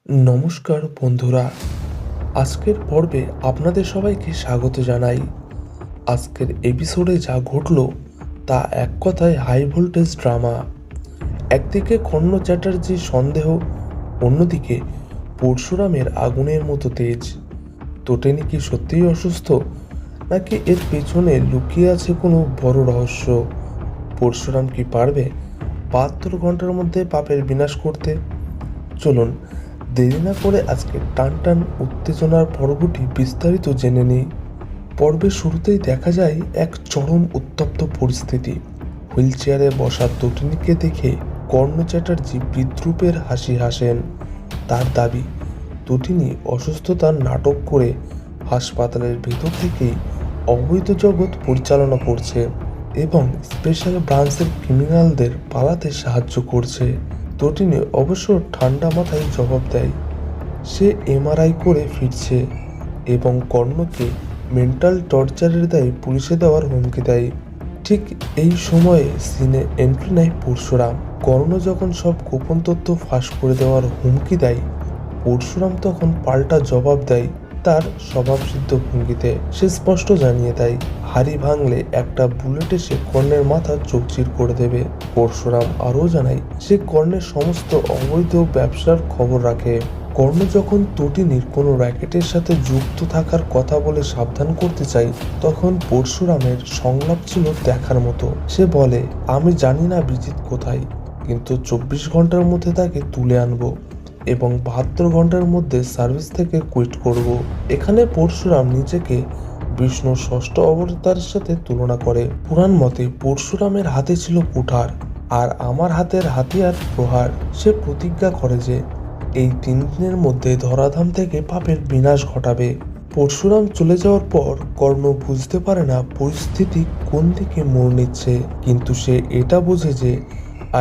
নমস্কার বন্ধুরা, আজকের পর্বে আপনাদের সবাইকে স্বাগত জানাই। আজকের এপিসোডে যা ঘটল তা এক কথায় হাই ভোল্টেজ ড্রামা। একদিকে কর্ণ চ্যাটার্জির সন্দেহ, অন্যদিকে পরশুরামের আগুনের মতো তেজ। তোটেনি কি সত্যিই অসুস্থ, নাকি এর পেছনে লুকিয়ে আছে কোনো বড় রহস্য? পরশুরাম কি পারবে 72 ঘন্টার মধ্যে পাপের বিনাশ করতে? চলুন দেরি না করে আজকে টানটান উত্তেজনার পর্বটি বিস্তারিত জেনে নিই। পর্বের শুরুতেই দেখা যায় এক চরম উত্তপ্ত পরিস্থিতি। হুইল চেয়ারে বসা তটিনীকে দেখে কর্ণ চ্যাটার্জি বিদ্রূপের হাসি হাসেন। তার দাবি, তটিনী অসুস্থতার নাটক করে হাসপাতালের ভেতর থেকেই অবৈধ জগৎ পরিচালনা করছে এবং স্পেশাল ব্রাঞ্চের ক্রিমিনালদের পালাতে সাহায্য করছে। তটিনী অবশ্য ঠান্ডা মাথায় জবাব দেয় সে এমআরআই করে ফিরছে এবং কর্ণকে মেন্টাল টর্চারের দায়ে পুলিশে দেওয়ার হুমকি দেয়। ঠিক এই সময়ে সিনে এন্ট্রি নেয় পরশুরাম। কর্ণ যখন সব গোপন তথ্য ফাঁস করে দেওয়ার হুমকি দেয়, পরশুরাম তখন পাল্টা জবাব দেয় তার স্বভাবসিদ্ধ ভঙ্গিতে। সে স্পষ্ট জানিয়ে দেয় হাড়ি ভাঙলে একটা বুলেট এসে কর্ণের মাথা চৌচির করে দেবে। পরশুরাম আরও জানায় সে কর্ণের সমস্ত অবৈধ ব্যবসার খবর রাখে। কর্ণ যখন তটিনীর কোনো র্যাকেটের সাথে যুক্ত থাকার কথা বলে সাবধান করতে চাই, তখন পরশুরামের সংলাপ ছিল দেখার মতো। সে বলে, আমি জানি না বিজিত কোথায়, কিন্তু 24 ঘন্টার মধ্যে তাকে তুলে আনবো এবং 72 ঘন্টার মধ্যে সার্ভিস থেকে কুইট করব। এখানে পরশুরাম নিজেকে বিষ্ণুর ষষ্ঠ অবতারের সাথে তুলনা করে। পুরাণ মতে পরশুরামের হাতে ছিল কুঠার আর আমার হাতের হাতিয়ার প্রহার। সে প্রতিজ্ঞা করে যে এই 3 দিনের মধ্যে ধরাধাম থেকে পাপের বিনাশ ঘটাবে। পরশুরাম চলে যাওয়ার পর কর্ণ বুঝতে পারে না পরিস্থিতি কোন দিকে মোড় নিচ্ছে, কিন্তু সে এটা বোঝে যে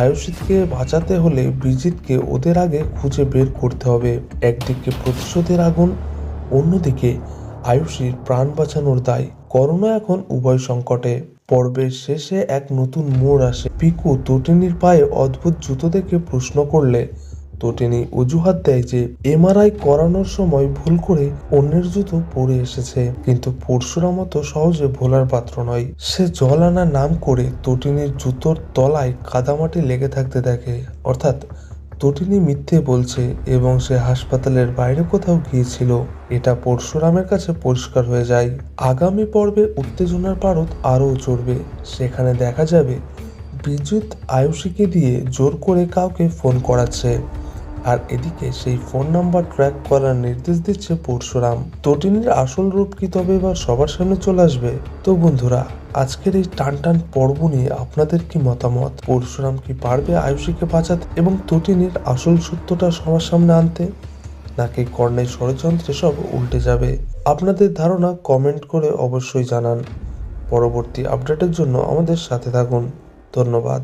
আয়ুষিতকে বাঁচাতে হলে ব্রিজিতকে ওদের আগে খুঁজে বের করতে হবে। একদিকে প্রতিশোধের আগুন, অন্যদিকে আয়ুষীর প্রাণ বাঁচানোর দায়। কর্ণ এখন উভয় সংকটে। পর্বের শেষে এক নতুন মোড় আসে। পিকু তটিনীর পায়ে অদ্ভুত জুতো দেখে প্রশ্ন করলে তটিনী অজুহাত দেয় যে এমআরআই করানোর সময় ভুল করে অন্যের জুতো পরে এসেছে। কিন্তু পরশুরাম তো সহজে ভোলার পাত্র নয়। সে জল আনার নাম করে তটিনীর জুতোর তলায় কাদামাটি লেগে থাকতে দেখে, অর্থাৎ তটিনী মিথ্যে বলছে এবং সে হাসপাতালের বাইরে কোথাও গিয়েছিল। এটা পরশুরামের কাছে পরিষ্কার হয়ে যায়। আগামী পর্বে উত্তেজনার পারদ আরও চড়বে। সেখানে দেখা যাবে বিদ্যুৎ আয়ুষীকে দিয়ে জোর করে কাউকে ফোন করাচ্ছে, আর এদিকে সেই ফোন নাম্বার ট্র্যাক করার নির্দেশ দিচ্ছে পরশুরাম। তটিনীর আসল রূপ কি তবে এবার সবার সামনে চলে আসবে? তো বন্ধুরা, আজকের এই টানটান পর্ব নিয়ে আপনাদের কি মতামত? পরশুরাম কি পারবে আয়ুষীকে বাঁচাতে এবং তটিনীর আসল সত্যটা সবার সামনে আনতে, নাকি কর্ণের ষড়যন্ত্রে সব উল্টে যাবে? আপনাদের ধারণা কমেন্ট করে অবশ্যই জানান। পরবর্তী আপডেটের জন্য আমাদের সাথে থাকুন। ধন্যবাদ।